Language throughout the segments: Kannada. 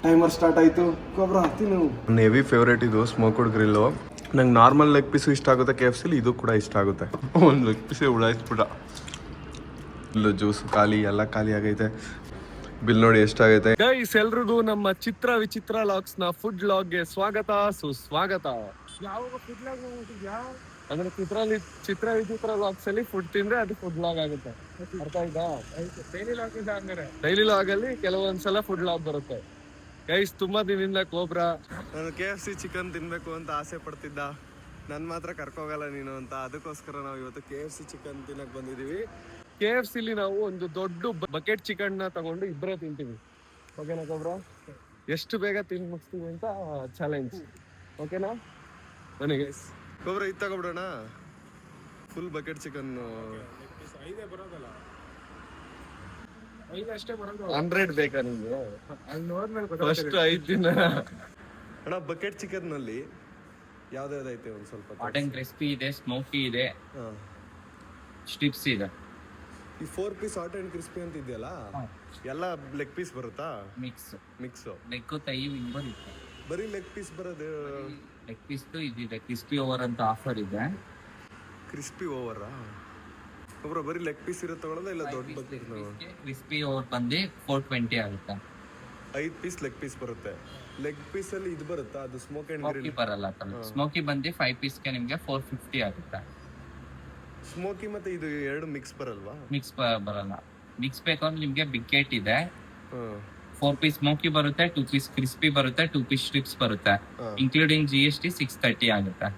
ಟೈಮರ್ ಸ್ಟಾರ್ಟ್ ಆಯಿತು. ಕೊಬ್ರಾ ತಿನ್ನು. ನನ್ನ ಹೆವಿ ಫೇವ್ರೇಟ್ ಇದು ಸ್ಮೋಕ್ಡ್ ಗ್ರಿಲ್ಲು. ನಂಗೆ ನಾರ್ಮಲ್ ಲೆಗ್ ಪೀಸು ಇಷ್ಟ ಆಗುತ್ತೆ, KFCಲಿ ಇದು ಕೂಡ ಇಷ್ಟ ಆಗುತ್ತೆ. ಒಂದು ಲೆಗ್ ಪೀಸೇ ಉಡಾಯಿಸ್ಬಿಟ್ಟ. ಇಲ್ಲೂ ಜ್ಯೂಸ್ ಖಾಲಿ, ಎಲ್ಲ ಖಾಲಿ ಆಗೈತೆ. ಬಿಲ್ ನೋಡಿ ಎಷ್ಟಾಗೈತೆ. ಗೈಸ್ ಎಲ್ರಿಗೂ ನಮ್ಮ ಚಿತ್ರ ವಿಚಿತ್ರ ಲಾಗ್ಸ್ ನ ಫುಡ್ ಲಾಗ್ಗೆ ಸ್ವಾಗತ ಸುಸ್ವಾಗತ. ಯಾವ ಫುಡ್ ಲಾಗ್ ಹೋಗ್ತಿದ್ಯಾ? ಅಂದ್ರೆ ಚಿತ್ರ ವಿಚಿತ್ರ ಲಾಗ್ಸ್ ಅಲ್ಲಿ ಫುಡ್ ತಿಂದ್ರೆ ಅದು ಫುಡ್ ಲಾಗ್ ಆಗುತ್ತೆ. ಅರ್ಥ ಆಯ್ತಾ? ಡೈಲಿ ಲಾಗ್ ಇದೆ ಹಂಗಾರೆ. ಡೈಲಿ ಲಾಗ್ ಅಲ್ಲಿ ಕೆಲವೊಂದ್ಸಲ ಫುಡ್ ಲಾಗ್ ಬರುತ್ತೆ. ಗೈಸ್ ತುಂಬಾ ದಿನದಿಂದ ಕೋಬ್ರಾ ನಾನು KFC ಚಿಕನ್ ತಿನ್ಬೇಕು ಅಂತ ಆಸೆ ಪಡ್ತಿದ್ದ. ನನ್ ಮಾತ್ರ ಕರ್ಕೋಗಲ್ಲ ನೀನು ಅಂತ. ಅದಕ್ಕೋಸ್ಕರ ನಾವು ಇವತ್ತು KFC ಚಿಕನ್ ತಿನ್ನಕ್ ಬಂದಿದೀವಿ. KFCಲಿ ನಾವು ಒಂದು ದೊಡ್ಡ ಬಕೆಟ್ ಚಿಕನ್ ನ ತಗೊಂಡು ಇಬ್ಬರೇ ತಿಂತೀವಿ. ಓಕೆನಾ ಕೋಬ್ರಾ? ಎಷ್ಟು ಬೇಗ ತಿನ್ ಮುಗಿಸ್ತೀವಿ ಅಂತ ಚಾಲೆಂಜ್. ಓಕೆನಾ? ಬನ್ನಿ ಗೈಸ್. ಕೋಬ್ರಾ ಇದು ತಗೊಬಿಡೋಣ. Full bucket chicken. 5 ಬರೋದಲ್ಲ, 5 ಅಷ್ಟೇ ಬರೋದು. 100 ಬೇಕಾ ನಿಮ್ಗೆ? ಅಲ್ಲಿ ನೋಡ್ಮೇಲೆ ಫಸ್ಟ್ 5 ದಿನ ಅಣ್ಣ. ಬಕೆಟ್ ಚಿಕನ್ ನಲ್ಲಿ ಯಾವ್ದಾವ್ದೈತೆ ಒಂದ್ ಸ್ವಲ್ಪ? ಹಾಟ್ ಅಂಡ್ ಕ್ರಿಸ್ಪಿ ಇದೆ, ಸ್ಮೋಕಿ ಇದೆ, ಸ್ಟ್ರಿಪ್ಸ್ ಇದೆ. ಈ 4 ಪೀಸ್ ಹಾಟ್ ಅಂಡ್ ಕ್ರಿಸ್ಪಿ ಅಂತ ಇದೆಯಲ್ಲ, ಎಲ್ಲ ಲೆಗ್ ಪೀಸ್ ಬರುತ್ತಾ? ಮಿಕ್ಸ್ ಲೆಗ್ ತೈ ಬರುತ್ತೆ. ಬರೀ ಲೆಗ್ ಪೀಸ್ ಬರೋದು? ಲೆಗ್ ಪೀಸ್ ಇದಿದೆ, ಕ್ರಿಸ್ಪಿ ಓವರ್ ಅಂತ ಆಫರ್ ಇದೆ. ಕ್ರಿಸ್ಪಿ ಓವರ್ ಒಬ್ರು ಬರೀ ಲೆಗ್ ಪೀಸ್ ಇರೋ ತಗೊಳ್ಳೋದ ಇಲ್ಲ ದೊಡ್ಡ ಬಕೆಟ್? ಕ್ರಿಸ್ಪಿ ಓವರ್ ಬಂದು 420 ಆಗುತ್ತೆ. 5 ಪೀಸ್ ಲೆಗ್ ಪೀಸ್ ಬರುತ್ತೆ. ಲೆಗ್ ಪೀಸ್ ಅಲ್ಲಿ ಇದು ಬರುತ್ತಾ ಅದು ಸ್ಮೋಕ್ ಅಂಡ್ ಗ್ರಿಲ್? ಬರಲ್ಲ. ಸ್ಮೋಕಿ ಬಂದು 5 ಪೀಸ್ಗೆ ನಿಮಗೆ 450 ಆಗುತ್ತೆ. ಸ್ಮೋಕಿ ಮತ್ತೆ ಇದು ಎರಡು ಮಿಕ್ಸ್ ಬರಲ್ವಾ? ಮಿಕ್ಸ್ ಬರಲ್ಲ. ಮಿಕ್ಸ್ ಬೇಕಂದ್ರೆ ನಿಮ್ಗೆ ಬಿಗ್ಗೆಟ್ ಇದೆ, 4 ಪೀಸ್ ಸ್ಮೋಕಿ ಬರುತ್ತೆ, 2 ಪೀಸ್ ಕ್ರಿಸ್ಪಿ ಬರುತ್ತೆ, 2 ಪೀಸ್ ಸ್ಟ್ರಿಪ್ಸ್ ಬರುತ್ತೆ. ಇನ್ಕ್ಲೂಡಿಂಗ್ GST 630 ಆಗುತ್ತೆ.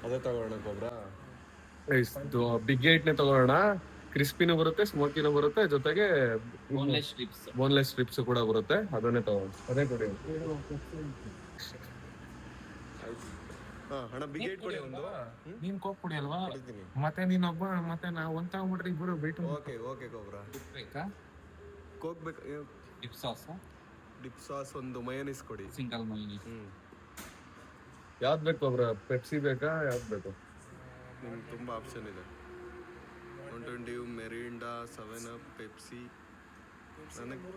ಅದೇ ತಗೊಳ್ಳೋಣ ಕೋಬ್ರಾ. ಬಿಗ್ ಏಟ್ ನೇ ತಗೊಳ್ಳೋಣ. ಕ್ರಿಸ್ಪಿನೂ ಬರುತ್ತೆ, ಸ್ಮೋಕಿನೂ ಬರುತ್ತೆ, ಜೊತೆಗೆ ಬೋನ್ಲೆಸ್ ಸ್ಟ್ರಿಪ್ಸ್ ಕೂಡ ಬರುತ್ತೆ. ಅದನ್ನೇ ತಗೊಳ್ಳೋಣ. ಅದೇ ಕೊಡಿ ಅಣ್ಣ. ಬಿಗ್ ಏಟ್ ಕೊಡಿ ಒಂದು. ನೀನ್ ಕೋಕ್ ಕುಡಿ ಅಲ್ವಾ? ಮತ್ತೆ ನೀನೊಬ್ಬ, ಮತ್ತೆ ನಾವು ಒಂದ್ ತಗೊಂಡ್ಬಿಟ್ರೆ ಇಬ್ಬರು ವೇಟ್. Okay cobra. ಬೇಕಾ? ಕೋಕ್ ಬೇಕು? ಡಿಪ್ ಸಾಸ್ ಒಂದು ಮಯೋನೀಸ್ ಕೊಡಿ. Single mayonnaise. ಯಾವ್ದು ಬೇಕು ಕೋಬ್ರಾ? ಪೆಪ್ಸಿ ಬೇಕಾ? ಯಾವ್ದು ಬೇಕು? ನಿಮ್ಗೆ ತುಂಬ ಆಪ್ಷನ್ ಇದೆ. 120, ಮೆರಿಂಡಾ, 7up, ಪೆಪ್ಸಿ. ನನಗೆ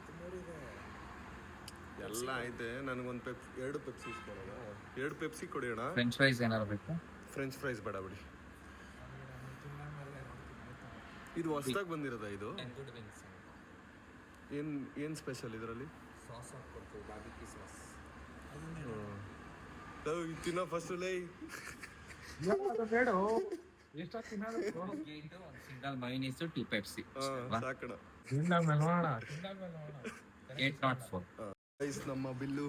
ಎಲ್ಲ ಐತೆ. ನನಗೊಂದು 2 ಪೆಪ್ಸಿ ಕೊಡೋಣ. 2 ಪೆಪ್ಸಿ ಕೊಡಿ ಅಣ್ಣ. ಫ್ರೆಂಚ್ ಫ್ರೈಸ್ ಏನಾರು ಬೇಕಾ? ಫ್ರೆಂಚ್ ಫ್ರೈಸ್ ಬೇಡ ಬಿಡಿ. ಇದು ಹೊಸದಾಗಿ ಬಂದಿರೋದಾ ಇದು? ಏನು ಸ್ಪೆಷಲ್ ಇದರಲ್ಲಿ? ಸಾಸ್ ಹಾಕ್ಕೊಡ್ತೀವಿ, ಬಾರ್ಬಿಕ್ಯೂ ಸಾಸ್. ತಿನ್ನೋ ಫಸ್ಟ್ ಲೈ ಬೇಡ. ಎಷ್ಟಾಗ ತಿನ್ನೋದು? Single mayonnaise, 2 Pepsi. ಸಾಕಣ. 804. ಗೈಸ್ ನಮ್ಮ ಬಿಲ್ಲು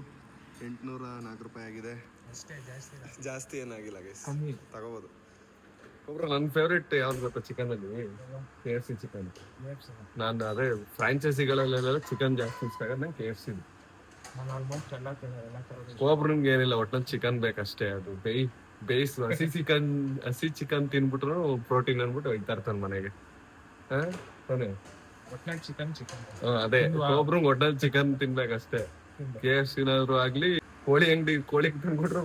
804 ರೂಪಾಯಿ ಆಗಿದೆ. ಜಾಸ್ತಿ ಏನಾಗಿಲ್ಲ ಗೈಸ್, ತಗೋಬೋದು. ಒಬ್ರು ನನ್ನ ಫೇವ್ರೇಟ್ ಯಾವ್ದು ಗೊತ್ತಾ ಚಿಕನ್ ಅಲ್ಲಿ? KFC chicken. ನಾನು ಅದೇ ಫ್ರಾಂಚೈಸಿಗಳಲ್ಲೆಲ್ಲ ಚಿಕನ್ ಜಾಸ್ತಿ ಇಷ್ಟ ಆಗೋದು ನಂಗೆ KFC. ಒಬ್ರಿಗೆ ಏನಿಲ್ಲ, ಒಟ್ನಲ್ಲಿ ಚಿಕನ್ ಬೇಕಷ್ಟೇ. ಅದು ಬೇಯಿಸ್ ಹಸಿ ಚಿಕನ್ ತಿನ್ಬಿಟ್ರು ಪ್ರೋಟೀನ್ ಅನ್ಬಿಟ್ಟು ಹೋಗ್ತಾ ಇರ್ತಾನೆ ಮನೆಗೆ. ಅದೇ ಒಬ್ರು ಒಟ್ನಲ್ಲಿ ಚಿಕನ್ ತಿನ್ಬೇಕಷ್ಟೇ. KFCನಾದ್ರು ಆಗ್ಲಿ, ಕೋಳಿ ಅಂಗಡಿ ಕೋಳಿ ತಿನ್ಬಿಟ್ರು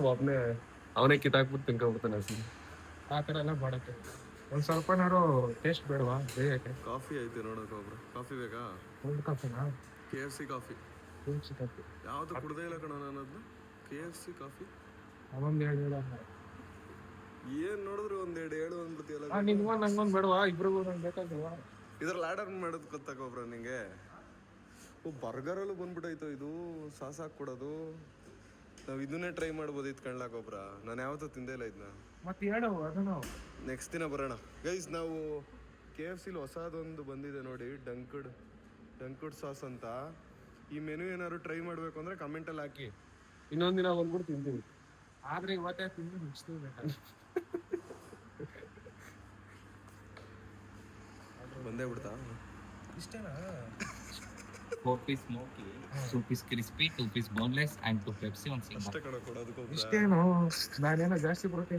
ಅವನೇ ಕಿತ್ತಾಕ್ಬಿಟ್ಟು ತಿನ್ಕೊಂಡ್ಬಿಡ್ತಾನೆ ಹಸಿ. ಆ ಥರ ಎಲ್ಲ ಮಾಡಕ್ಕೆ ಒಂದು ಸ್ವಲ್ಪನಾರು ಟೇಸ್ಟ್ ಬೇಡವಾ? ಬೇಯಕ್ಕೆ ಕಾಫಿ ಐತೆ ನೋಡೋಕೆ. ಒಬ್ರು ಕಾಫಿ ಬೇಕಾ? ಕೋಲ್ಡ್ ಕಾಫಿನಾ? KFC coffee. ಯಾವುದು ಕುಡ್ದೇ ಇಲ್ಲ ಕಣ ನಾನು ಅದನ್ನ. KFC ಕಾಫಿ ಅವೊಂದು 7 ಏನ್ ನೋಡಿದ್ರು 1-2 ಹೇಳು ಅಂದ್ಬಿಡ್ತೀಯಲ್ಲ. ನಿಮ್ಗೊಂದು ನಂಗೊಂದು ಬೇಡವಾ? ಇಬ್ರಿಗೂ ನಂಗೆ ಬೇಕಾಗಿಲ್ವಾ? ಇದ್ರಲ್ಲಿ ಆರ್ಡರ್ ಮಾಡೋದು ಗೊತ್ತಾಗೋಬ್ರ ನಿಂಗೆ? ಬರ್ಗರಲ್ಲೂ ಬಂದ್ಬಿಟ್ಟೈತೋ ಇದು ಸಾಸ್ ಹಾಕ್ಕೊಡೋದು. ನಾವು ಇದನ್ನೇ ಟ್ರೈ ಮಾಡ್ಬೋದು ಇದು ಕಣ್ಲಾಕೊಬ್ರ. ನಾನು ಯಾವತ್ತೂ ತಿಂದೇ ಇಲ್ಲ ಇದನ್ನ. ಮತ್ತೆ ಹೇಳು ಅದನ್ನು ನೆಕ್ಸ್ಟ್ ದಿನ ಬರೋಣ ಗೈಸ್. ನಾವು KFCಲಿ ಹೊಸದೊಂದು ಬಂದಿದೆ ನೋಡಿ, ಡಂಕುಡ್ ಸಾಸ್ ಅಂತ. ಈ ಮೆನು ಏನಾದ್ರು ಟ್ರೈ ಮಾಡಬೇಕು ಅಂದ್ರೆ ಕಮೆಂಟಲ್ಲಿ ಹಾಕಿ. ಇನ್ನೊಂದು ದಿನ ಬಂದ್ಬಿಟ್ಟು ತಿಂತೀವಿ. ಆದ್ರೆ ಇವತ್ತೇ ತಿಂದು ಮುಗಿಸ್ತೀವಿ. ಬಂದೇ ಬಿಡ್ತಾ? ಇಷ್ಟೇನಾ? 4 piece smoky, 2 piece crispy, 2 piece boneless and 2 Pepsi, 1 single. ಅಷ್ಟೇ ಕಣ ಕೊಡೋದಕ್ಕೆ. ಇಷ್ಟೇನು? ನಾನೇನೋ ಜಾಸ್ತಿ ಬರುತ್ತೆ.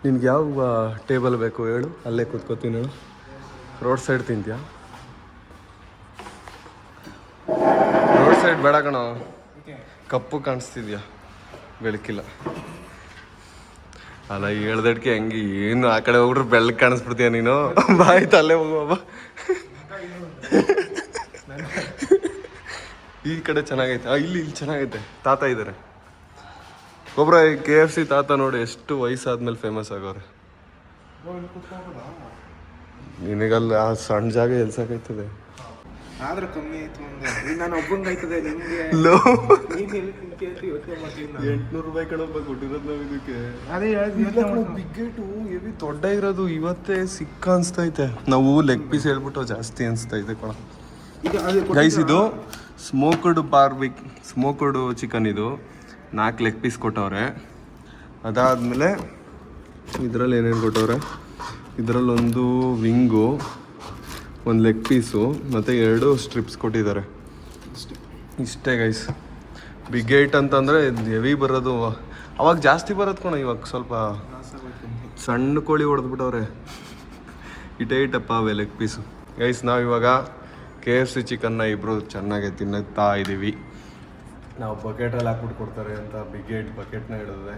ನಿನ್ಗೆ ಯಾವ ಟೇಬಲ್ ಬೇಕು ಹೇಳು, ಅಲ್ಲೇ ಕೂತ್ಕೋತೀನಿ ಹೇಳು. ರೋಡ್ ಸೈಡ್ ತಿಂತೀಯಾ? ರೋಡ್ ಸೈಡ್ ಬೇಡ ಕಣೋ, ಕಪ್ಪು ಕಾಣಿಸ್ತಿದ್ಯಾ, ಬೆಳಕಿಲ್ಲ. ಅಲ್ಲ ಹೇಳ್ದಡ್ಕೆ ಹೆಂಗೆ ಏನು ಆ ಕಡೆ ಹೋಗ್ಬಿಟ್ರೆ ಬೆಳಕು ಕಾಣಿಸ್ಬಿಡ್ತೀಯ ನೀನು. ಬಾಯ್ತು ಅಲ್ಲೇ ಹೋಗುವ. ಈ ಕಡೆ ಚೆನ್ನಾಗೈತೆ ಇಲ್ಲಿ ಚೆನ್ನಾಗೈತೆ. ತಾತ ಇದ್ದಾರೆ ಒಬ್ರ. KFC ತಾತ ನೋಡಿ ಎಷ್ಟು ವಯಸ್ಸಾದ್ಮೇಲೆ ಫೇಮಸ್ ಆಗೋರೆ. ನಿನಗಲ್ಲ ಆ ಸಣ್ಣ ಜಾಗ ಎಲ್ಲಿ ಸಾಕಾಯ್ತದೆ. ಆದ್ರೆ ಕಮ್ಮಿ ಆಯ್ತು ಅಂದ್ರೆ ನಾನು ಒಬ್ಬಂಗೆ ಆಯ್ತದೆ ನಿಮ್ಗೆ 800 ರೂಪಾಯಿ ಕಣಪ್ಪ ಕೊಟ್ಟಿರೋದು ನಾವು ಇದಕ್ಕೆ. ಅದೇ ಬಿಗ್ಗೇಟು ಹೆವಿ ದೊಡ್ಡ ಇರೋದು ಇವತ್ತೇ ಸಿಕ್ಕ ಅನ್ಸ್ತೈತೆ. ನಾವು ಲೆಗ್ ಪೀಸ್ ಹೇಳ್ಬಿಟ್ಟು ಜಾಸ್ತಿ ಅನ್ಸ್ತೈತೆ ಕಣ ಗೈಸ್. ಇದು ಸ್ಮೋಕ್ಡ್ ಚಿಕನ್. ಇದು 4 ಲೆಗ್ ಪೀಸ್ ಕೊಟ್ಟವ್ರೆ. ಅದಾದಮೇಲೆ ಇದರಲ್ಲಿ ಏನೇನು ಕೊಟ್ಟವ್ರೆ, ಇದರಲ್ಲೊಂದು ವಿಂಗು, 1 ಲೆಗ್ ಪೀಸು ಮತ್ತು 2 ಸ್ಟ್ರಿಪ್ಸ್ ಕೊಟ್ಟಿದ್ದಾರೆ. ಇಷ್ಟೇ ಗೈಸ್. ಬಿಗ್ ಏಟ್ ಅಂತಂದರೆ ಹೆವಿ ಬರೋದು. ಅವಾಗ ಜಾಸ್ತಿ ಬರೋದು ಕಣ, ಇವಾಗ ಸ್ವಲ್ಪ ಸಣ್ಣ ಕೋಳಿ ಹೊಡೆದ್ಬಿಟ್ಟವ್ರೆ. ಇಟಪ್ಪ ಅವೇ ಲೆಗ್ ಪೀಸು. ಗೈಸ್ ನಾವು ಇವಾಗ KFC ಚಿಕನ್ನ ಇಬ್ಬರು ಚೆನ್ನಾಗಿ ತಿನ್ನುತ್ತಾ ಇದ್ದೀವಿ. ನಾವು ಬಕೆಟಲ್ಲಿ ಹಾಕ್ಬಿಟ್ಟು ಕೊಡ್ತಾರೆ ಅಂತ ಬಿಗ್ ಏಟ್ ಬಕೆಟ್ನ ಹಿಡಿದ್ರೆ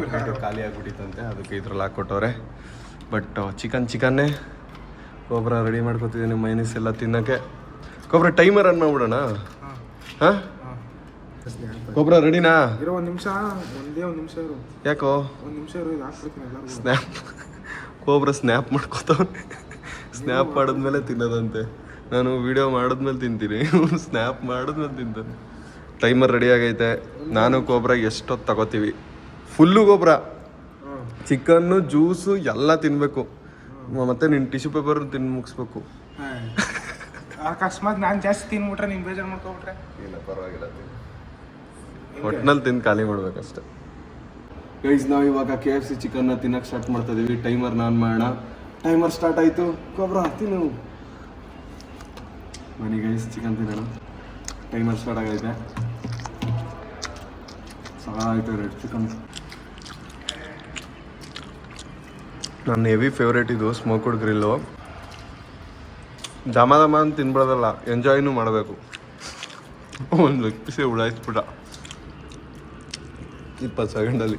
ಬಕೆಟು ಖಾಲಿ ಆಗಿಬಿಟ್ಟಿತ್ತಂತೆ, ಅದಕ್ಕೆ ಇದ್ರಲ್ಲಿ ಹಾಕ್ಕೊಟ್ಟವ್ರೆ. ಬಟ್ ಚಿಕನ್ನೇ. ಗೊಬ್ಬರ ರೆಡಿ ಮಾಡ್ಕೊತಿದ್ದೀನಿ ಮೈನಸ್ ಎಲ್ಲ ತಿನ್ನೋಕ್ಕೆ. ಗೊಬ್ಬರ ಟೈಮರ್ ರನ್ ಮಾಡ್ಬಿಡೋಣ. ಹಾಂ ಗೊಬ್ಬರ ರೆಡಿನಾ? ಇರೋ ಒಂದು ನಿಮಿಷ, ಒಂದೇ ಒಂದು ನಿಮಿಷ ಇರು. ಯಾಕೋ ಒಂದು ನಿಮಿಷ ಇರು, ಇದು ಹಾಕ್ಬಿಡ್ತೀನಿ ಎಲ್ಲರೂ. ಸ್ನ್ಯಾಪ್ ಗೊಬ್ಬರ ಸ್ನ್ಯಾಪ್ ಮಾಡ್ಕೊತವ್ನೆ. ಸ್ನ್ಯಾಪ್ ಮಾಡಿದ್ಮೇಲೆ ತಿನ್ನೋದಂತೆ. ನಾನು ವಿಡಿಯೋ ಮಾಡಿದ್ಮೇಲೆ ತಿಂತೀನಿ, ಸ್ನ್ಯಾಪ್ ಮಾಡಿದ್ಮೇಲೆ ತಿಂತಾನೆ. ಟೈಮರ್ ರೆಡಿ ಆಗೈತೆ. ನಾನು ಗೊಬ್ಬರ ಎಷ್ಟೊತ್ತು ತಗೋತೀವಿ. ಫುಲ್ಲು ಗೊಬ್ಬರ, ಚಿಕನ್ನು, ಜ್ಯೂಸು ಎಲ್ಲ ತಿನ್ನಬೇಕು. ಮತ್ತೆ ನಿನ್ನ ಟಿಶ್ಯೂ ಪೇಪರ್ ತಿಂದು ಮುಗಿಸ್ಬೇಕು. ಅಕಸ್ಮಾತ್ ನಾನು ಜಾಸ್ತಿ ತಿನ್ಬಿಟ್ರೆ ನೀನು ಬೇಜಾರು ಮಾಡ್ಕೊಬಿಟ್ರೆ? ಇಲ್ಲ ಪರವಾಗಿಲ್ಲ, ಒಟ್ನಲ್ಲಿ ತಿಂದು ಖಾಲಿ ಮಾಡ್ಬೇಕಷ್ಟೆ. ಗೈಸ್ ನಾವು ಇವಾಗ KFC ಚಿಕನ್ನ ತಿನ್ನಕ್ಕೆ ಸ್ಟಾರ್ಟ್ ಮಾಡ್ತಾ ಇದೀವಿ. ಟೈಮರ್ ನಾನು ಮಾಡೋಣ. ಟೈಮರ್ ಸ್ಟಾರ್ಟ್ ಆಯಿತು. ಗೊಬ್ಬರ ತಿನ್ನು ಬನ್ನಿ ಗೈಸ್, ಚಿಕನ್ ತಿನ್ನೋಣ. ಟೈಮರ್ ಸ್ಟಾರ್ಟ್ ಆಗೈತೆ. ಆಯಿತು ರೆಡ್ ಚಿಕನ್. ನನ್ನ ಹೆವಿ ಫೇವ್ರೇಟ್ ಇದು ಸ್ಮೋಕ್ಡ್ ಗ್ರಿಲ್ಲು. ದಮ ಅಂತ ತಿನ್ಬಿಡೋದಲ್ಲ, ಎಂಜಾಯ್ನೂ ಮಾಡಬೇಕು. ಒಂದು ಲೆಗ್ ಪೀಸೇ ಉಡಾಯಿಸ್ಬಿಟ್ಟ 20 ಸೆಕೆಂಡಲ್ಲಿ.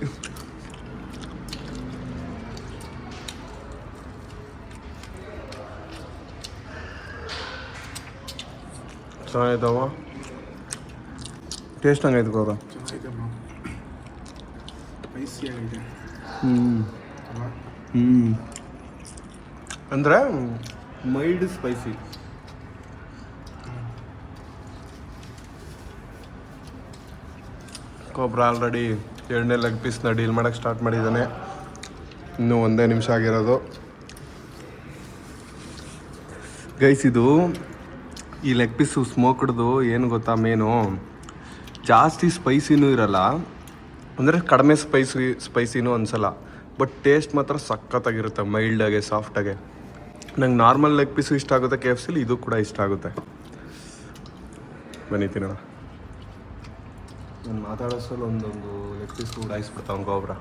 ಚೆನ್ನಾಗೈತವ. ಟೇಸ್ಟ್ ಹಂಗೈತೆ ಗೊಬ್ಬರ. ಸ್ಪೈಸಿ ಆಗಿದೆ. ಅಂದರೆ ಮೈಲ್ಡ್ ಸ್ಪೈಸಿ. ಗೊಬ್ಬರ ಆಲ್ರೆಡಿ 2ನೇ ಲೆಗ್ ಪೀಸ್ನ ಡೀಲ್ ಮಾಡೋಕ್ಕೆ ಸ್ಟಾರ್ಟ್ ಮಾಡಿದ್ದಾನೆ. ಇನ್ನೂ 1 ನಿಮಿಷ ಆಗಿರೋದು. ಗೈಸ್ ಇದು ಈ ಲೆಗ್ ಪೀಸು ಸ್ಮೋಕ್ಡ್ದು ಏನು ಗೊತ್ತಾ, ಮೇನು ಜಾಸ್ತಿ ಸ್ಪೈಸಿನೂ ಇರಲ್ಲ, ಅಂದರೆ ಕಡಿಮೆ ಸ್ಪೈಸಿನೂ ಅನಿಸಲ್ಲ. ಬಟ್ ಟೇಸ್ಟ್ ಮಾತ್ರ ಸಖತ್ತಾಗಿರುತ್ತೆ, ಮೈಲ್ಡಾಗೆ, ಸಾಫ್ಟಾಗೆ. ನಂಗೆ ನಾರ್ಮಲ್ ಲೆಗ್ ಪೀಸು ಇಷ್ಟ ಆಗುತ್ತೆ KFCಲಿ, ಇದು ಕೂಡ ಇಷ್ಟ ಆಗುತ್ತೆ. ಬನ್ನಿ ತಿನ್ನೋಣ. ನಾನು ಮಾತಾಡೋಷ್ಟರಲ್ಲಿ ಒಂದೊಂದು ಲೆಗ್ ಪೀಸ್ ಉಡಾಯಿಸ್ಬಿಡ್ತಾವ ಗೊಬ್ಬರ.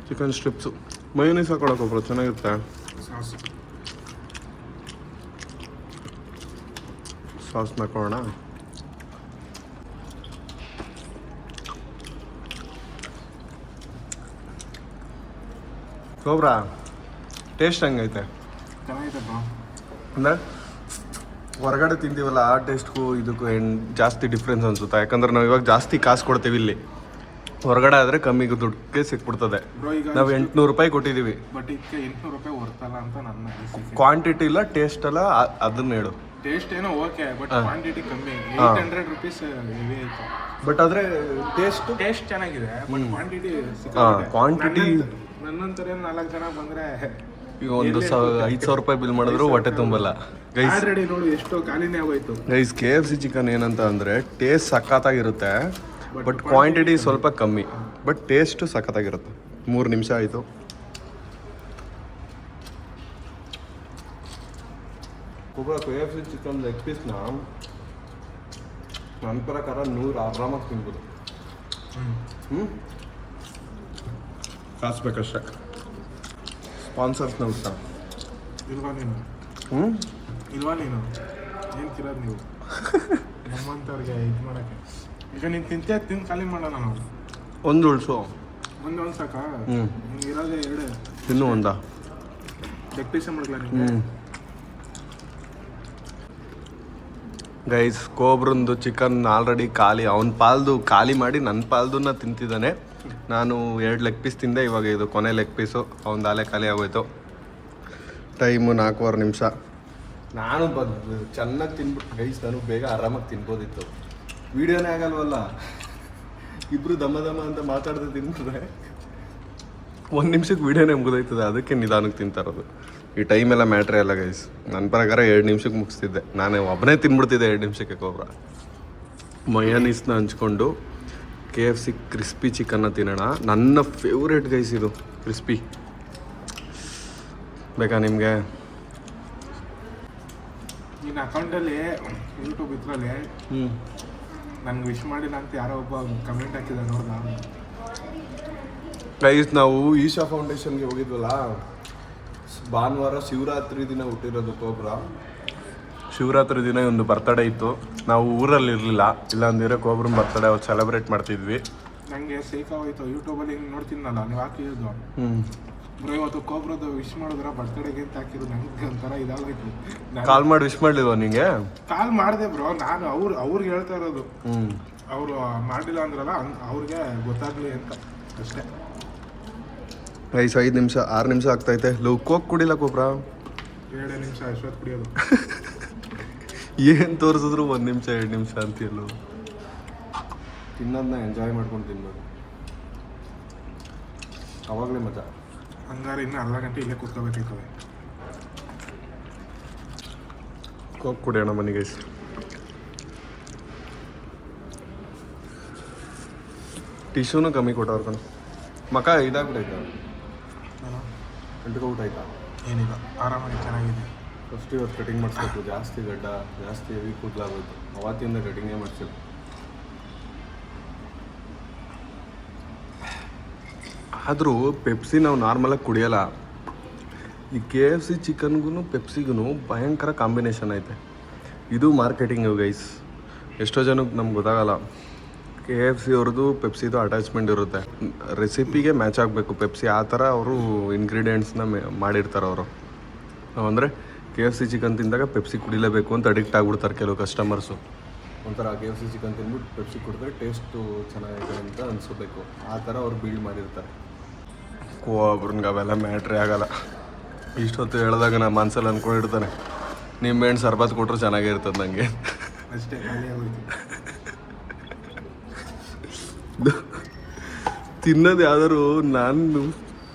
ಚಿಕನ್ ಸ್ಟ್ರಿಪ್ಸು ಮಯೋನೀಸ್ ಹಾಕೊಳಕ್ಕೆ ಗೊಬ್ಬರ ಚೆನ್ನಾಗಿರುತ್ತೆ. ಸಾಸ್ನ ಹಾಕೋಣ. ಗೊಬ್ಬರ ಟೇಸ್ಟ್ ಹಂಗೈತೆ. ಅಂದರೆ ಹೊರಗಡೆ ತಿಂತೀವಲ್ಲ ಆ ಟೇಸ್ಟ್ಗೂ ಇದಕ್ಕೂ ಜಾಸ್ತಿ ಡಿಫ್ರೆನ್ಸ್ ಅನಿಸುತ್ತೆ. ಯಾಕಂದ್ರೆ ನಾವು ಇವಾಗ ಜಾಸ್ತಿ ಕಾಸು ಕೊಡ್ತೀವಿ. ಇಲ್ಲಿ ಹೊರಗಡೆ ಆದರೆ ಕಮ್ಮಿಗೆ ದುಡ್ಡಿಗೆ ಸಿಕ್ಬಿಡ್ತದೆ. ನಾವು 800 ರೂಪಾಯಿ ಕೊಟ್ಟಿದ್ದೀವಿ. ಬಟ್ ಇದಕ್ಕೆ 800 ರೂಪಾಯಿ ವರ್ತಲ್ಲ ಅಂತ ನನ್ನ ಅನಿಸಿಕೆ. ಕ್ವಾಂಟಿಟಿ ಇಲ್ಲ, ಟೇಸ್ಟ್ ಅಲ್ಲ, ಅದನ್ನ ಹೇಳು. ಟೇಸ್ಟ್ ಏನೋ ಓಕೆ, ಬಟ್ ಕ್ವಾಂಟಿಟಿ ಕಮ್ಮಿ. 800 ರುಪೀಸ್ ಹೆವಿ ಆಯ್ತು. ಬಟ್ ಆದರೆ ಟೇಸ್ಟ್ ಚೆನ್ನಾಗಿದೆ, ಬಟ್ ಕ್ವಾಂಟಿಟಿ ಕ್ವಾಂಟಿಟಿ ನನ್ನಂತರ 4 ಜನ ಬಂದರೆ ಈಗ 5,000 ರೂಪಾಯಿ ಬಿಲ್ ಮಾಡಿದ್ರು ಹೊಟ್ಟೆ ತುಂಬಲ್ಲ. ಆಲ್ರೆಡಿ ನೋಡಿ ಎಷ್ಟು ಖಾಲಿನೇ ಆಗೋಯ್ತು. ಗೈಸ್ KFC ಚಿಕನ್ ಏನಂತ ಅಂದರೆ ಟೇಸ್ಟ್ ಸಖತ್ತಾಗಿರುತ್ತೆ, ಬಟ್ ಕ್ವಾಂಟಿಟಿ ಸ್ವಲ್ಪ ಕಮ್ಮಿ, ಬಟ್ ಟೇಸ್ಟು ಸಖತ್ತಾಗಿರುತ್ತೆ. 3 ನಿಮಿಷ ಆಯಿತು. KFC ಚಿಕನ್ ಲೆಗ್ ಪೀಸ್ನ ನನ್ನ ಪ್ರಕಾರ 100 ಆರಾಮಾಗಿ ತಿನ್ಬೋದು. ಕಾಸ್ಬೇಕಷ್ಟೆ. ಸ್ಪಾನ್ಸರ್ಸ್ನ ಉತ್ತರ ಇಲ್ವಾ ನೀನು? ಇಲ್ವಾ ನೀನು? ಏನು ತಿರೋದು ನೀವು ನಮ್ಮಂಥವ್ರಿಗೆ ಇದು ಮಾಡೋಕ್ಕೆ? ಈಗ ನೀನು ತಿಂದು ಖಾಲಿ ಮಾಡೋಣ ನಾವು. ಒಂದು ಉಳಿಸು. ಒಂದು ಸಾಕಾ ಇರೋದೇ ಎರಡು ಇನ್ನೂ ಒಂದಾ ಲೆಗ್ ಪೀಸ್ ಮಾಡ್ಲಾ ನಿಮಗೆ ಗೈಸ್ ಕೋಬ್ರಂದು ಚಿಕನ್ ಆಲ್ರೆಡಿ ಖಾಲಿ, ಅವನ ಪಾಲ್ದು ಖಾಲಿ ಮಾಡಿ ನನ್ನ ಪಾಲ್ದನ್ನ ತಿಂತಿದ್ದಾನೆ. ನಾನು 2 ಲೆಗ್ ಪೀಸ್ ತಿಂದೆ, ಇವಾಗ ಇದು ಕೊನೆ ಲೆಗ್ ಪೀಸು. ಅವನ ಆಲೆ ಖಾಲಿ ಆಗೋಯ್ತು. ಟೈಮು 4:15 ನಿಮಿಷ. ನಾನು ಚೆನ್ನಾಗಿ ತಿನ್ಬಿಟ್ಟು ಗೈಸ್, ನಾನು ಬೇಗ ಆರಾಮಾಗಿ ತಿನ್ಬೋದಿತ್ತು. ವೀಡಿಯೋನೇ ಆಗಲ್ವಲ್ಲ, ಇಬ್ಬರು ದಮ ಅಂತ ಮಾತಾಡ್ದೆ ತಿಂತಾರೆ. 1 ನಿಮಿಷಕ್ಕೆ ವೀಡಿಯೋನೇ ಮುಗಿದೋಯ್ತದೆ, ಅದಕ್ಕೆ ನಿಧಾನಕ್ಕೆ ತಿಂತಾರೋದು. ಈ ಟೈಮ್ ಎಲ್ಲ ಮ್ಯಾಟ್ರೇ ಅಲ್ಲ ಗೈಸ್. ನನ್ನ ಪ್ರಕಾರ 2 ನಿಮಿಷಕ್ಕೆ ಮುಗಿಸ್ತಿದ್ದೆ, ನಾನು ಒಬ್ಬನೇ ತಿನ್ಬಿಡ್ತಿದ್ದೆ 2 ನಿಮಿಷಕ್ಕೆ ಕೋಬ್ರಾ. ಮಯೋನೀಸ್ನ ಹಂಚ್ಕೊಂಡು KFC ಕ್ರಿಸ್ಪಿ ಚಿಕನ್ನ ತಿನ್ನೋಣ. ನನ್ನ ಫೇವ್ರೇಟ್ ಗೈಸ್ ಇದು ಕ್ರಿಸ್ಪಿ. ಬೇಕಾ ನಿಮಗೆ? ನಿನ್ನ ಅಕೌಂಟಲ್ಲಿ ಯೂಟ್ಯೂಬ್ ಇದ್ರಲ್ಲಿ ನನ್ಗೆ ವಿಶ್ ಮಾಡಿಲ್ಲ ಅಂತ ಯಾರೋ ಒಬ್ಬ ಕಮೆಂಟ್ ಹಾಕಿದ ನೋಡ್ದ ಗೈಸ್. ನಾವು ಈಶಾ ಫೌಂಡೇಶನ್ಗೆ ಹೋಗಿದ್ವಲ್ಲ, ಭಾನುವಾರ ಶಿವರಾತ್ರಿ ದಿನ ಹುಟ್ಟಿರೋದು ಕೋಬ್ರಾ. ಶಿವರಾತ್ರಿ ದಿನ ಒಂದು ಬರ್ತಡೇ ಇತ್ತು. ನಾವು ಊರಲ್ಲಿ ಇರಲಿಲ್ಲ, ಇಲ್ಲಾಂದಿದ್ರೆ ಕೋಬ್ರನ್ ಬರ್ತಡೇ ಅವತ್ತು ಸೆಲೆಬ್ರೇಟ್ ಮಾಡ್ತಿದ್ವಿ. ನನಗೆ ಸೇಕಾಗೋಯ್ತು, ಯೂಟ್ಯೂಬಲ್ಲಿ ನೋಡ್ತೀನಲ್ಲ ನೀವು ಹಾಕಿರೋದು. ಬ್ರೋ ಇವತ್ತು ಕೋಬ್ರದ್ದು ವಿಶ್ ಮಾಡಿದ್ರ ಬರ್ತಡೇಗೆ ಅಂತ ಹಾಕಿರೋದು. ನನಗೆ ಒಂಥರ ಇದಾಗೋಯ್ತು. ಕಾಲ್ ಮಾಡಿ ವಿಶ್ ಮಾಡಲಿಲ್ವ ನಿಂಗೆ? ಕಾಲ್ ಮಾಡಿದೆ ಬ್ರೋ, ನಾನು ಅವ್ರಿಗೆ ಹೇಳ್ತಾ ಇರೋದು. ಅವರು ಮಾಡಿಲ್ಲ ಅಂದ್ರಲ್ಲ, ಅವ್ರಿಗೆ ಗೊತ್ತಾಗ್ಲಿ ಅಂತ ಅಷ್ಟೇ. ಗೈಸ್ 5 ನಿಮಿಷ 6 ನಿಮಿಷ ಆಗ್ತೈತೆ. Coke ಕುಡಿಲ್ಲ cobra? 2 ನಿಮಿಷ ಅಷ್ಟೊತ್ತು ಕುಡಿಯೋದು. ಏನು ತೋರಿಸಿದ್ರು 1 ನಿಮಿಷ 2 ನಿಮಿಷ ಅಂತೀಯಲ್ಲ. ತಿನ್ನೋದನ್ನ ಎಂಜಾಯ್ ಮಾಡ್ಕೊಂಡು ತಿನ್ಬೋದು, ಅವಾಗಲೇ ಮಜಾ. ಹಂಗಾರೆ ಇನ್ನು ಅರ್ಧ ಗಂಟೆ ಇಲ್ಲೇ ಕೂತ್ಕೋಬೇಕಾಯ್ತದೆ. ಕೋಕ್ ಕುಡಿಯೋಣ ಬನ್ನಿ ಗೈಸ್. ಟಿಶ್ಯೂನು ಕಮ್ಮಿ ಕೊಟ್ಟವ್ರು ಕಣ. ಮಕ ಇದಾಗ್ಬಿಟ್ಟೈತ, ಗಂಟು ಊಟ ಆಯ್ತಾ? ಏನಿಲ್ಲ, ಆರಾಮಾಗಿ ಚೆನ್ನಾಗಿದೆ. ಫಸ್ಟ್ ಇವತ್ತು ಕಟಿಂಗ್ ಮಾಡಿಸ್ಬೇಕು. ಜಾಸ್ತಿ ಗಡ್ಡ, ಜಾಸ್ತಿ ಹೆವಿ ಕೂದಲಾಗೋಯ್ತು. ಅವತ್ತಿಂದ ಕಟಿಂಗೇ ಮಾಡಿಸ್ಬೇಕು. ಆದರೂ ಪೆಪ್ಸಿ ನಾವು ನಾರ್ಮಲಾಗಿ ಕುಡಿಯೋಲ್ಲ. ಈ KFC ಚಿಕನ್ಗೂ ಪೆಪ್ಸಿಗೂ ಭಯಂಕರ ಕಾಂಬಿನೇಷನ್ ಐತೆ. ಇದು ಮಾರ್ಕೆಟಿಂಗು ಗೈಸ್. ಎಷ್ಟೋ ಜನಕ್ಕೆ ನಮ್ಗೆ ಗೊತ್ತಾಗಲ್ಲ. KFC ಅವ್ರದ್ದು ಪೆಪ್ಸಿದು ಅಟ್ಯಾಚ್ಮೆಂಟ್ ಇರುತ್ತೆ, ರೆಸಿಪಿಗೆ ಮ್ಯಾಚ್ ಆಗಬೇಕು ಪೆಪ್ಸಿ. ಆ ಥರ ಅವರು ಇಂಗ್ರೀಡಿಯೆಂಟ್ಸ್ನ ಮಾಡಿರ್ತಾರೆ ಅವರು. ಅಂದರೆ KFC ಚಿಕನ್ ತಿಂದಾಗ ಪೆಪ್ಸಿ ಕುಡಿಲೇಬೇಕು ಅಂತ ಅಡಿಕ್ಟ್ ಆಗಿಬಿಡ್ತಾರೆ ಕೆಲವು ಕಸ್ಟಮರ್ಸು. ಒಂಥರ KFC ಚಿಕನ್ ತಿಂದ್ಬಿಟ್ಟು ಪೆಪ್ಸಿ ಕುಡಿದ್ರೆ ಟೇಸ್ಟು ಚೆನ್ನಾಗಿದೆ ಅಂತ ಅನಿಸ್ಬೇಕು. ಆ ಥರ ಅವ್ರು ಬಿಲ್ಡ್ ಮಾಡಿರ್ತಾರೆ. ಒಬ್ರಿಗೆ ಅವೆಲ್ಲ ಮ್ಯಾಟ್ರೇ ಆಗಲ್ಲ. ಇಷ್ಟೊತ್ತು ಹೇಳಿದಾಗ ನಾನು ಮನ್ಸಲ್ಲಿ ಅಂದ್ಕೊಂಡಿರ್ತಾನೆ, ನಿಂಬೆಹಣ್ಣು ಸರ್ಬತ್ ಕೊಟ್ಟರು ಚೆನ್ನಾಗೇ ಇರ್ತದೆ ನನಗೆ ಅಷ್ಟೇ. ಖಾಲಿ ಆಗೋಯ್ತು. ತಿನ್ನೋದು ಯಾವ್ದಾದ್ರು ನಾನು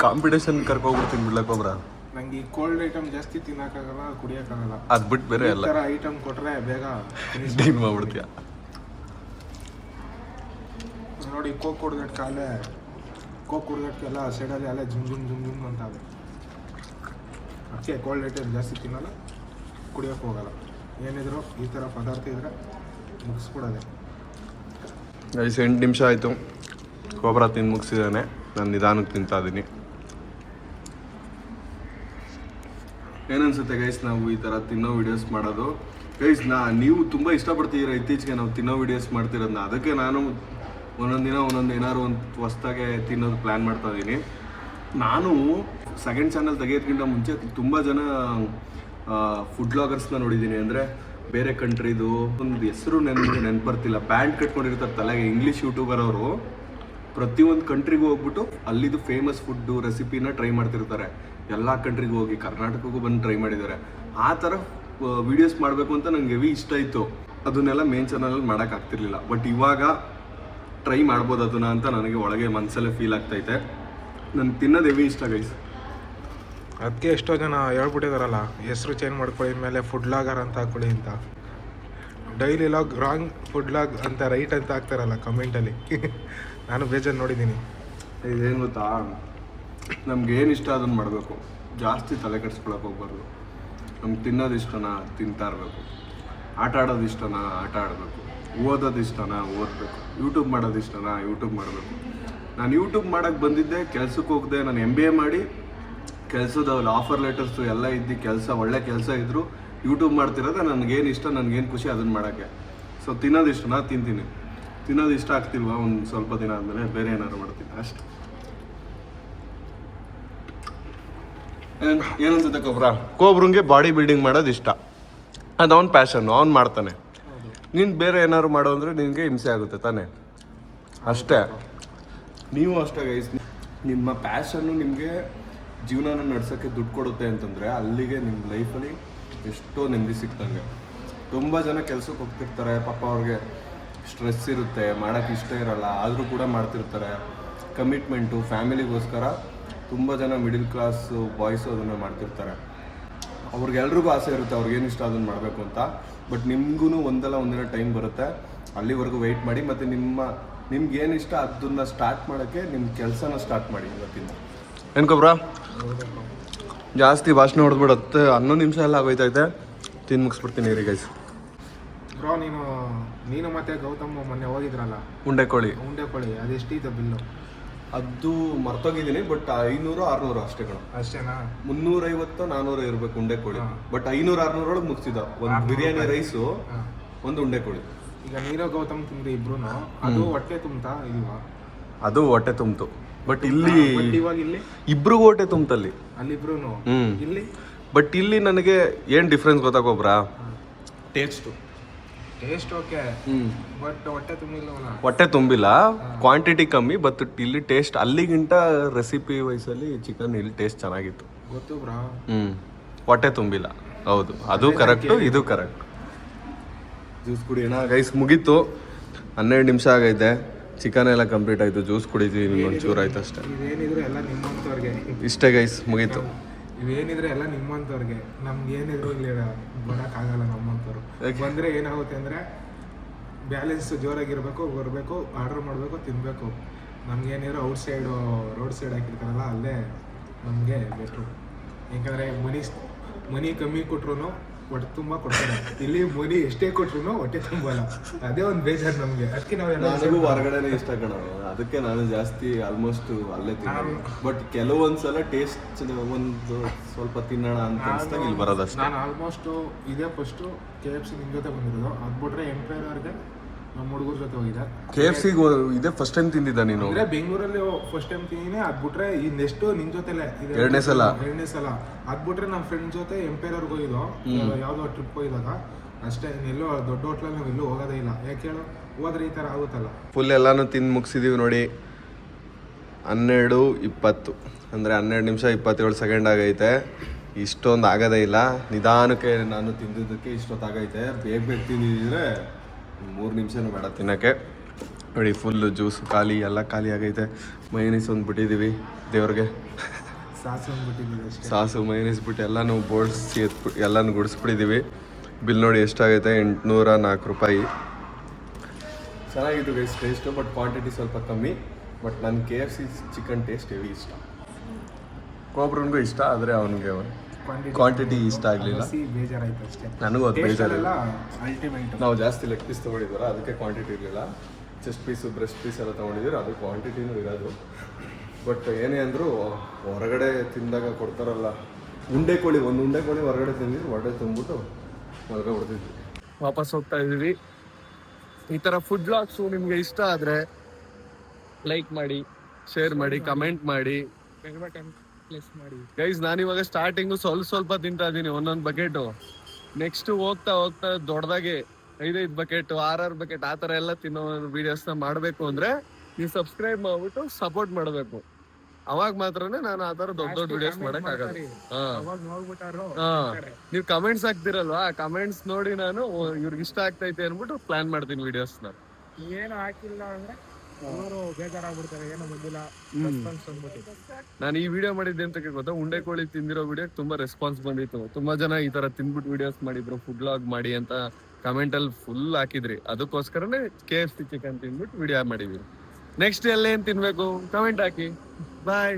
ಕಾಂಪಿಟೇಷನ್ ಕರ್ಕೊಬಿಡ್ತೀನಿ ಬಿಡ್ಲಕ್ಕೊಬ್ರ. ನಂಗೆ ಈ ಕೋಲ್ಡ್ ಐಟಮ್ ಜಾಸ್ತಿ ತಿನ್ನಕ್ಕಾಗಲ್ಲ, ಕುಡಿಯೋಕ್ಕಾಗಲ್ಲ. ಅದು ಬಿಟ್ಟು ಬೇರೆ ಎಲ್ಲ ಥರ ಐಟಮ್ ಕೊಟ್ಟರೆ ಬೇಗ ಡೀಲ್ ಮಾಡ್ಬಿಡ್ತೀಯ. ನೋಡಿ ಕೋಕ್ ಕುಡ್ದಟ್ಕೆಲ್ಲ ಸೈಡಲ್ಲಿ ಅಲ್ಲೇ ಜುಮ್ ಅಂತ ಇದೆ. ಅದಕ್ಕೆ ಕೋಲ್ಡ್ ಐಟಮ್ ಜಾಸ್ತಿ ತಿನ್ನಲ್ಲ, ಕುಡಿಯೋಕ್ಕೆ ಹೋಗಲ್ಲ. ಏನಿದ್ರು ಈ ಥರ ಪದಾರ್ಥ ಇದ್ರೆ ಮುಗಿಸ್ಬಿಡೋದೆ. 8 ನಿಮಿಷ ಆಯಿತು, ಕೋಬ್ರಾ ತಿಂದು ಮುಗಿಸಿದ್ದಾನೆ. ನಾನು ನಿಧಾನಕ್ಕೆ ತಿಂತಾ ಇದ್ದೀನಿ. ಏನನ್ಸುತ್ತೆ ಗೈಸ್ ನಾವು ಈ ಥರ ತಿನ್ನೋ ವೀಡಿಯೋಸ್ ಮಾಡೋದು? ಗೈಸ್ ನೀವು ತುಂಬ ಇಷ್ಟಪಡ್ತಿದ್ದೀರ ಇತ್ತೀಚೆಗೆ ನಾವು ತಿನ್ನೋ ವೀಡಿಯೋಸ್ ಮಾಡ್ತಿರೋದನ್ನ. ಅದಕ್ಕೆ ನಾನು ಒಂದೊಂದು ದಿನ ಏನಾದ್ರು ಒಂದು ಹೊಸ್ದಾಗೆ ತಿನ್ನೋದು ಪ್ಲ್ಯಾನ್ ಮಾಡ್ತಾ ಇದ್ದೀನಿ. ನಾನು ಸೆಕೆಂಡ್ ಚಾನಲ್ ತೆಗೆಯೋದಕ್ಕಿಂತ ಮುಂಚೆ ತುಂಬ ಜನ ಫುಡ್ ಬ್ಲಾಗರ್ಸ್ನ ನೋಡಿದ್ದೀನಿ. ಅಂದರೆ ಬೇರೆ ಕಂಟ್ರಿದು ಒಂದು ಹೆಸರು ನೆನಪರ್ತಿಲ್ಲ, ಪ್ಯಾಂಟ್ ಕಟ್ಕೊಂಡಿರ್ತಾರೆ ತಲೆಗೆ. ಇಂಗ್ಲೀಷ್ ಯೂಟ್ಯೂಬರ್ ಅವರು ಪ್ರತಿಯೊಂದು ಕಂಟ್ರಿಗೂ ಹೋಗ್ಬಿಟ್ಟು ಅಲ್ಲಿದು ಫೇಮಸ್ ಫುಡ್ಡು ರೆಸಿಪಿನ ಟ್ರೈ ಮಾಡ್ತಿರ್ತಾರೆ. ಎಲ್ಲ ಕಂಟ್ರಿಗೂ ಹೋಗಿ ಕರ್ನಾಟಕಕ್ಕೂ ಬಂದು ಟ್ರೈ ಮಾಡಿದ್ದಾರೆ. ಆ ಥರ ವೀಡಿಯೋಸ್ ಮಾಡಬೇಕು ಅಂತ ನನಗೆ ಹೆವಿ ಇಷ್ಟ ಇತ್ತು. ಅದನ್ನೆಲ್ಲ ಮೇನ್ ಚಾನಲಲ್ಲಿ ಮಾಡೋಕ್ಕಾಗ್ತಿರ್ಲಿಲ್ಲ. ಬಟ್ ಇವಾಗ ಟ್ರೈ ಮಾಡ್ಬೋದು ಅದನ್ನ ಅಂತ ನನಗೆ ಒಳಗೆ ಮನಸ್ಸಲ್ಲೇ ಫೀಲ್ ಆಗ್ತೈತೆ. ನನಗೆ ತಿನ್ನೋದು ಹೆವಿ ಇಷ್ಟ ಗೈಸ್. ಅದಕ್ಕೆ ಎಷ್ಟೋ ಜನ ಹೇಳ್ಬಿಟ್ಟಿದಾರಲ್ಲ, ಹೆಸರು ಚೇಂಜ್ ಮಾಡ್ಕೊಳ್ಳಿ ಮೇಲೆ ಫುಡ್ ಲಾಗರ್ ಅಂತ ಹಾಕೊಳ್ಳಿ ಅಂತ. Daily log wrong, food log ಅಂತ ರೈಟ್ ಅಂತ ಹಾಕ್ತಾರಲ್ಲ ಕಮೆಂಟಲ್ಲಿ. ನಾನು ಬೇಜಾರು ನೋಡಿದ್ದೀನಿ. ಇದೇನು ಗೊತ್ತಾ, ನಮ್ಗೆ ಏನು ಇಷ್ಟ ಅದನ್ನು ಮಾಡಬೇಕು, ಜಾಸ್ತಿ ತಲೆ ಕೆಡಿಸ್ಕೊಳಕ್ಕೆ ಹೋಗ್ಬಾರ್ದು. ನಮ್ಗೆ ತಿನ್ನೋದು ಇಷ್ಟನಾ ತಿಂತಾ ಇರಬೇಕು, ಆಟ ಆಡೋದು ಇಷ್ಟನಾ ಆಟ ಆಡಬೇಕು, ಓದೋದು ಇಷ್ಟನಾ ಓದಬೇಕು, ಯೂಟ್ಯೂಬ್ ಮಾಡೋದು ಇಷ್ಟನಾ ಯೂಟ್ಯೂಬ್ ಮಾಡಬೇಕು. ನಾನು ಯೂಟ್ಯೂಬ್ ಮಾಡೋಕ್ಕೆ ಬಂದಿದ್ದೆ, ಕೆಲಸಕ್ಕೆ ಹೋಗದೆ. ನಾನು MBA ಮಾಡಿ ಕೆಲಸದ ಆಫರ್ ಲೆಟರ್ಸು ಎಲ್ಲ ಇದ್ದು ಒಳ್ಳೆ ಕೆಲಸ ಇದ್ದರೂ ಯೂಟ್ಯೂಬ್ ಮಾಡ್ತಿರೋದು ನನಗೇನು ಇಷ್ಟ, ನನಗೇನು ಖುಷಿ ಅದನ್ನು ಮಾಡೋಕ್ಕೆ. ಸೊ ತಿನ್ನೋದು ಇಷ್ಟನಾ ತಿಂತೀನಿ, ತಿನ್ನೋದು ಇಷ್ಟ ಆಗ್ತಿಲ್ವಾ ಒಂದು ಸ್ವಲ್ಪ ದಿನ ಆದಮೇಲೆ ಬೇರೆ ಏನಾದ್ರು ಮಾಡ್ತೀನಿ ಅಷ್ಟೇ. ಏನನ್ಸುತ್ತೆ ಕೋಬ್ರಂಗೆ ಬಾಡಿ ಬಿಲ್ಡಿಂಗ್ ಮಾಡೋದು ಇಷ್ಟ, ಅದು ಅವ್ನ ಪ್ಯಾಷನ್, ಅವ್ನು ಮಾಡ್ತಾನೆ. ನೀನು ಬೇರೆ ಏನಾದ್ರು ಮಾಡೋ ಅಂದರೆ ನಿನಗೆ ಹಿಂಸೆ ಆಗುತ್ತೆ ತಾನೇ, ಅಷ್ಟೇ. ನೀವು ಅಷ್ಟೇ ಗೈಸ್, ನಿಮ್ಮ ಪ್ಯಾಷನ್ನು ನಿಮಗೆ ಜೀವನನ ನಡ್ಸೋಕ್ಕೆ ದುಡ್ಡು ಕೊಡುತ್ತೆ ಅಂತಂದರೆ ಅಲ್ಲಿಗೆ ನಿಮ್ಮ ಲೈಫಲ್ಲಿ ಎಷ್ಟೋ ನೆಮ್ಮದಿ ಸಿಕ್ತಂಗೆ. ತುಂಬ ಜನ ಕೆಲ್ಸಕ್ಕೆ ಹೋಗ್ತಿರ್ತಾರೆ, ಪಾಪ ಅವ್ರಿಗೆ ಸ್ಟ್ರೆಸ್ ಇರುತ್ತೆ, ಮಾಡೋಕ್ಕೆ ಇಷ್ಟ ಇರಲ್ಲ, ಆದರೂ ಕೂಡ ಮಾಡ್ತಿರ್ತಾರೆ. ಕಮಿಟ್ಮೆಂಟು ಫ್ಯಾಮಿಲಿಗೋಸ್ಕರ ತುಂಬ ಜನ ಮಿಡಿಲ್ ಕ್ಲಾಸ್ ಬಾಯ್ಸು ಅದನ್ನು ಮಾಡ್ತಿರ್ತಾರೆ. ಅವ್ರಿಗೆಲ್ರಿಗೂ ಆಸೆ ಇರುತ್ತೆ ಅವ್ರಿಗೇನು ಇಷ್ಟ ಅದನ್ನು ಮಾಡಬೇಕು ಅಂತ. ಬಟ್ ನಿಮಗೂ ಒಂದಲ್ಲ ಒಂದಿನ ಟೈಮ್ ಬರುತ್ತೆ, ಅಲ್ಲಿವರೆಗೂ ವೆಯ್ಟ್ ಮಾಡಿ. ಮತ್ತು ನಿಮ್ಗೇನು ಇಷ್ಟ ಅದನ್ನು ಸ್ಟಾರ್ಟ್ ಮಾಡೋಕ್ಕೆ ನಿಮ್ಮ ಕೆಲಸನ ಸ್ಟಾರ್ಟ್ ಮಾಡಿ ಇವತ್ತಿಂದ. ಏನ್ಕೊಬ್ರ ಜಾಸ್ತಿ ಭಾಷಣ ಹೊಡೆದ್ಬಿಡುತ್ತೆ, 11 ನಿಮಿಷ ಎಲ್ಲ ಆಗೋಯ್ತೈತೆ, ತಿಂದು ಮುಗಿಸ್ಬಿಡ್ತೀನಿ ರೀ ಗೈಸ್. ಬ್ರೋ ನೀನು ಮತ್ತೆ ಗೌತಮ್ ಮೊನ್ನೆ ಹೋಗಿದ್ರಲ್ಲ ಉಂಡೆ ಕೋಳಿ, ಅದೆಷ್ಟಿದೆ ಬಿಲ್ಲು? ಅದು ಮರ್ತೋಗಿದ್ದೀನಿ, ಬಟ್ 500-600 ಅಷ್ಟೇ ಕಣ. ಅಷ್ಟೇನಾ? 350-400 ಇರಬೇಕು ಉಂಡೆ ಕೋಳಿ. ಬಟ್ 500-600 ಒಳಗೆ ಮುಗಿಸಿದ. ಒಂದು ಬಿರಿಯಾನಿ ರೈಸು, ಒಂದು ಉಂಡೆ ಕೋಳಿ. ಈಗ ನೀನು ಗೌತಮ್ ತಿಂದ್ರಿ ಇಬ್ರು, ಅದು ಹೊಟ್ಟೆ ತುಂಬ್ತಾ ಇಲ್ವಾ? ಅದು ಹೊಟ್ಟೆ ತುಂಬಿತು. ಬಟ್ ಇಲ್ಲಿ ಇವಾಗ ಇಲ್ಲಿ ಇಬ್ರಿಗೂ ಹೊಟ್ಟೆ ತುಂಬ್ತಲ್ಲಿ, ಅಲ್ಲಿಬ್ರು. ಇಲ್ಲಿ ಬಟ್ ಇಲ್ಲಿ ನನಗೆ ಏನು ಡಿಫ್ರೆನ್ಸ್ ಗೊತ್ತಾಗೋಬ್ರಾ? ಟೇಸ್ಟ್ ಓಕೆ, ಬಟ್ ಹೊಟ್ಟೆ ತುಂಬಿಲ್ಲ. ಹೊಟ್ಟೆ ತುಂಬಿಲ್ಲ, ಕ್ವಾಂಟಿಟಿ ಕಮ್ಮಿ, ಬಟ್ ಇಲ್ಲಿ ಟೇಸ್ಟ್ ಅಲ್ಲಿಗಿಂತ ರೆಸಿಪಿ ವೈಸಲ್ಲಿ ಚಿಕನ್ ಇಲ್ಲಿ ಟೇಸ್ಟ್ ಚೆನ್ನಾಗಿತ್ತು. ಗೊತ್ತು ಬ್ರಾ. ಹೊಟ್ಟೆ ತುಂಬಿಲ್ಲ, ಹೌದು, ಅದು ಕರೆಕ್ಟು, ಇದು ಕರೆಕ್ಟ್. ಜ್ಯೂಸ್ ಕುಡಿಯೋಣ ಗೈಸ್, ಮುಗೀತು. 12 ನಿಮಿಷ ಆಗೈತೆ, ಚಿಕನ್ ಎಲ್ಲ ಕಂಪ್ಲೀಟ್ ಆಯಿತು, ಜ್ಯೂಸ್ ಕುಡಿತೀವಿ, ಒಂಚೂರು ಆಯ್ತು ಅಷ್ಟೇ. ಇವೇನಿದ್ರು ಎಲ್ಲ ನಿಮ್ಮಂಥವ್ರಿಗೆ ಇಷ್ಟೇ ಗೈಸ್, ಮುಗೀತು. ಇವೇನಿದ್ರೆ ಎಲ್ಲ ನಿಮ್ಮಂಥವ್ರಿಗೆ, ನಮ್ಗೆ ಏನಿದ್ರು ಇಲ್ಲಿ ಬರೋಕ್ಕಾಗಲ್ಲ. ನಮ್ಮಂಥವ್ರು ಬಂದರೆ ಏನಾಗುತ್ತೆ ಅಂದರೆ ಬ್ಯಾಲೆನ್ಸ್ ಜೋರಾಗಿರಬೇಕು, ಬರಬೇಕು, ಆರ್ಡ್ರ್ ಮಾಡಬೇಕು, ತಿನ್ನಬೇಕು. ನಮ್ಗೇನಿದ್ರು ಔಟ್ಸೈಡು ರೋಡ್ ಸೈಡ್ ಹಾಕಿರ್ತಾರಲ್ಲ, ಅಲ್ಲೇ ನಮಗೆ ಬೆಟ್ರು. ಯಾಕಂದರೆ ಮನಿ ಕಮ್ಮಿ ಕೊಟ್ರು ಹೊಟ್ಟೆ ತುಂಬ ಕೊಡ್ತಾರೆ. ಇಲ್ಲಿ ಮನಿ ಎಷ್ಟೇ ಕೊಟ್ರು ಹೊಟ್ಟೆ ತುಂಬಲ್ಲ, ಅದೇ ಒಂದು ಬೇಜಾರು ನಮಗೆ. ಅದಕ್ಕೆ ನನಗೂ ಹೊರಗಡೆನೇ ಇಷ್ಟ ಕಣ, ಅದಕ್ಕೆ ನಾನು ಜಾಸ್ತಿ ಆಲ್ಮೋಸ್ಟ್ ಅಲ್ಲೇ ತಿನ್ನೋದು. ಬಟ್ ಕೆಲವೊಂದ್ಸಲ ಟೇಸ್ಟ್ ಒಂದು ಸ್ವಲ್ಪ ತಿನ್ನೋಣ ಅಂತ ಅನ್ಸ್ದಾಗ ಇಲ್ಲಿ ಬರೋದಷ್ಟೇ. ನಾನು ಆಲ್ಮೋಸ್ಟು ಇದೇ ಫಸ್ಟು KFC ನಿಮ್ಮ ಜೊತೆ ಬಂದಿರೋದು. ಅದು ಬಿಟ್ರೆ ಎಂಪೈರ್ ಅವ್ರಿಗೆ ನಮ್ಮ ಹುಡುಗರ ಜೊತೆ ಹೋಗಿದ್ದೆ. KFC ಇದೇ ಫಸ್ಟ್ ಟೈಮ್ ತಿಂದಿದ್ದ ನೀನು? ಅಂದರೆ ಬೆಂಗಳೂರಲ್ಲಿ ಫಸ್ಟ್ ಟೈಮ್ ತಿಂದಿನಿ. ಅದು ಬಿಟ್ರೆ ಈ ನೆಕ್ಸ್ಟು ನಿನ್ನ ಜೊತೆಲೆ ಎರಡನೇ ಸಲ. ಅದು ಬಿಟ್ರೆ ನಮ್ಮ ಫ್ರೆಂಡ್ ಜೊತೆ ಎಂಪೈರ್ ಅವ್ರಿಗೆ ಹೋಗಿದ್ದು, ಯಾವುದೋ ಟ್ರಿಪ್ ಹೋಗಿದಾಗ ಅಷ್ಟೇ. ಎಲ್ಲೋ ದೊಡ್ಡ ಹೋಟ್ಲಲ್ಲಿ ನಾವು ಎಲ್ಲೂ ಹೋಗೋದೇ ಇಲ್ಲ. ಯಾಕೆ ಹೇಳೋ, ಹೋದ್ರೆ ಈ ಥರ ಆಗುತ್ತಲ್ಲ. ಫುಲ್ ಎಲ್ಲಾನು ತಿಂದು ಮುಗಿಸಿದೀವಿ ನೋಡಿ. 12:20 ಅಂದರೆ 12 ನಿಮಿಷ 27 ಸೆಕೆಂಡ್ ಆಗೈತೆ. ಇಷ್ಟೊಂದು ಆಗೋದೇ ಇಲ್ಲ, ನಿಧಾನಕ್ಕೆ ನಾನು ತಿಂದಿದ್ದಕ್ಕೆ ಇಷ್ಟೊತ್ತಾಗೈತೆ. ಬೇಗ ತಿಂದಿದ್ರೆ 3 ನಿಮಿಷನೂ ಬೇಡ ತಿನ್ನೋಕ್ಕೆ. ನೋಡಿ ಫುಲ್ಲು ಜ್ಯೂಸು ಖಾಲಿ, ಎಲ್ಲ ಖಾಲಿ ಆಗೈತೆ. ಮೈನೀಸ್ ಒಂದು ಬಿಟ್ಟಿದ್ದೀವಿ ದೇವ್ರಿಗೆ, ಸಾಸು ಮೈನೀಸ್ ಬಿಟ್ಟು ಎಲ್ಲನೂ ಬೋಳ್ಸಿ ಎಲ್ಲನೂ ಗುಡಿಸ್ಬಿಟ್ಟಿದ್ದೀವಿ. ಬಿಲ್ ನೋಡಿ ಎಷ್ಟಾಗೈತೆ, 804 ರೂಪಾಯಿ. ಚೆನ್ನಾಗಿತ್ತು ಗೈಸ್ ಟೇಸ್ಟು, ಬಟ್ ಕ್ವಾಂಟಿಟಿ ಸ್ವಲ್ಪ ಕಮ್ಮಿ. ಬಟ್ ನನ್ನ KFC ಚಿಕನ್ ಟೇಸ್ಟ್ ಹೆವಿ ಇಷ್ಟ. ಒಬ್ರಿಗೂ ಇಷ್ಟ, ಆದರೆ ಅವನಿಗೆ ಕ್ವಾಂಟಿಟಿ ಇಷ್ಟ ಆಗಲಿಲ್ಲ. ಬೇಜಾರಾಯ್ತು ಅಷ್ಟೇ, ನನಗೂ ಅದು ಬೇಜಾರಿಲ್ಲ. ಅಲ್ಟಿಮೇಟ್. ನಾವು ಜಾಸ್ತಿ ಲೆಗ್ ಪೀಸ್ ತೊಗೊಂಡಿದ್ವಲ್ಲ, ಅದಕ್ಕೆ ಕ್ವಾಂಟಿಟಿ ಇರಲಿಲ್ಲ. ಚೆಸ್ಟ್ ಪೀಸು ಬ್ರೆಸ್ಟ್ ಪೀಸ್ ಎಲ್ಲ ತೊಗೊಂಡಿದ್ದೀವಿ, ಅದು ಕ್ವಾಂಟಿಟಿನೂ ಇರೋದು. ಬಟ್ ಏನೇ ಅಂದರೂ ಹೊರಗಡೆ ತಿಂದಾಗ ಕೊಡ್ತಾರಲ್ಲ ಉಂಡೆ ಕೋಳಿ, ಒಂದು ಉಂಡೆ ಕೋಳಿ ಹೊರಗಡೆ ತಿಂದಿದ್ದು ಹೊರಗಡೆ ತುಂಬಿಟ್ಟು ಹೊರಗಡೆ ಹೊಡೆದಿದ್ವಿ. ವಾಪಸ್ ಹೋಗ್ತಾ ಇದ್ದೀವಿ. ಈ ಥರ ಫುಡ್ ಬ್ಲಾಗ್ಸು ನಿಮಗೆ ಇಷ್ಟ ಆದರೆ ಲೈಕ್ ಮಾಡಿ, ಶೇರ್ ಮಾಡಿ, ಕಮೆಂಟ್ ಮಾಡಿ. ಗೈಸ್ ನಾನಿವಾಗ ಸ್ಟಾರ್ಟಿಂಗು ಸ್ವಲ್ಪ ತಿಂತಾ ಇದ್ದೀನಿ, ಒಂದೊಂದು ಬಕೆಟು. ನೆಕ್ಸ್ಟ್ ಹೋಗ್ತಾ ದೊಡ್ಡದಾಗಿ 5 ಬಕೆಟ್ 6 ಬಕೆಟ್ ಆ ಥರ ಎಲ್ಲ ತಿನ್ನೋ ವಿಡಿಯೋಸ್ನ ಮಾಡಬೇಕು ಅಂದರೆ ನೀವು ಸಬ್ಸ್ಕ್ರೈಬ್ ಮಾಡ್ಬಿಟ್ಟು ಸಪೋರ್ಟ್ ಮಾಡಬೇಕು. ಅವಾಗ ಮಾತ್ರನೇ ನಾನು ಆ ಥರ ದೊಡ್ಡ ವಿಡಿಯೋಸ್ ಮಾಡಕ್ ಆಗಲ್ಲ. ನೀವು ಕಮೆಂಟ್ಸ್ ಹಾಕ್ತಿರಲ್ವಾ, ಆ ಕಮೆಂಟ್ಸ್ ನೋಡಿ ನಾನು ಇವ್ರಿಗೆ ಇಷ್ಟ ಆಗ್ತೈತೆ ಅನ್ಬಿಟ್ಟು ಪ್ಲಾನ್ ಮಾಡ್ತೀನಿ ವಿಡಿಯೋಸ್ನ. ಏನು ಹಾಕಿಲ್ಲ ಅಂದ್ರೆ ಬೇಜಾರಾಗ್ಬಿಡ್ತಾರೆ, ಏನೋ ಬಂದಿಲ್ಲ. ನಾನು ಈ ವಿಡಿಯೋ ಮಾಡಿದ್ದೆ ಅಂತ ಗೊತ್ತಾ, ಉಂಡೆ ಕೋಳಿ ತಿಂದಿರೋ ವಿಡಿಯೋ ತುಂಬಾ ರೆಸ್ಪಾನ್ಸ್ ಬಂದಿತ್ತು. ತುಂಬಾ ಜನ ಈ ತರ ತಿಂದ್ಬಿಟ್ಟು ವಿಡಿಯೋಸ್ ಮಾಡಿದ್ರು, ಫುಡ್ ವ್ಲಾಗ್ ಮಾಡಿ ಅಂತ ಕಮೆಂಟ್ ಅಲ್ಲಿ ಫುಲ್ ಹಾಕಿದ್ರಿ. ಅದಕ್ಕೋಸ್ಕರನೇ KFC ಚಿಕನ್ ತಿಂದ್ಬಿಟ್ಟು ವಿಡಿಯೋ ಮಾಡಿದ್ವಿ. ನೆಕ್ಸ್ಟ್ ಎಲ್ಲ ಏನ್ ತಿನ್ಬೇಕು ಕಮೆಂಟ್ ಹಾಕಿ. ಬಾಯ್.